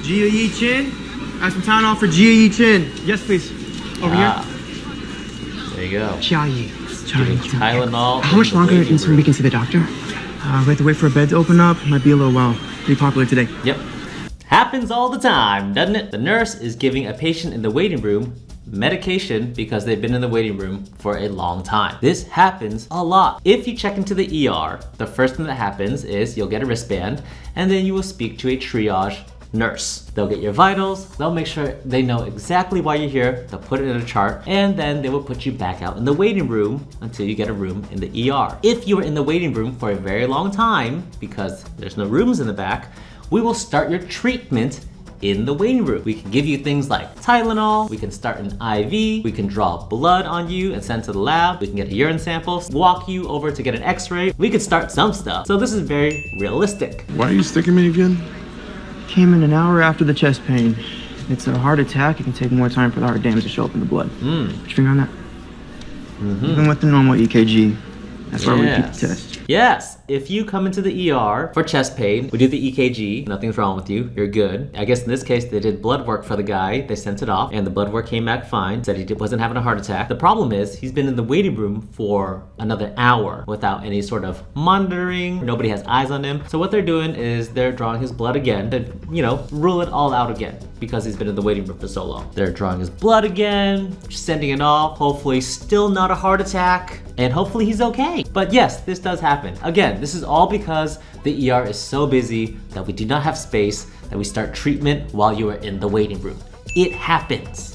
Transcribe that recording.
Gia Yi Chin. I have some Tylenol for Gia Yi Chin. Yes, please. Over here. There you go. Jia Yi. Giving Tylenol. How much longer until we can see the doctor? We have to wait for a bed to open up. Might be a little while. Pretty popular today. Yep. Happens all the time, doesn't it? The nurse is giving a patient in the waiting room medication because they've been in the waiting room for a long time. This happens a lot. If you check into the ER, the first thing that happens is you'll get a wristband and then you will speak to a triage nurse. They'll get your vitals, they'll make sure they know exactly why you're here, they'll put it in a chart, and then they will put you back out in the waiting room until you get a room in the ER. If you are in the waiting room for a very long time, because there's no rooms in the back, we will start your treatment in the waiting room. We can give you things like Tylenol, we can start an IV, we can draw blood on you and send to the lab, we can get a urine sample, walk you over to get an x-ray, we could start some stuff. So this is very realistic. Why are you sticking me again? Came in an hour after the chest pain. It's a heart attack. It can take more time for the heart damage to show up in the blood. Put your finger on that. Even with the normal EKG, that's why we keep the test. Yes, if you come into the ER for chest pain, we do the EKG, nothing's wrong with you, you're good. I guess in this case, they did blood work for the guy, they sent it off, and the blood work came back fine, said he wasn't having a heart attack. The problem is, he's been in the waiting room for another hour without any sort of monitoring, nobody has eyes on him. So what they're doing is they're drawing his blood again to, rule it all out again, because he's been in the waiting room for so long. They're drawing his blood again, sending it off, hopefully still not a heart attack, and hopefully he's okay. But yes, this does happen. Again, this is all because the ER is so busy that we do not have space that we start treatment while you are in the waiting room. It happens.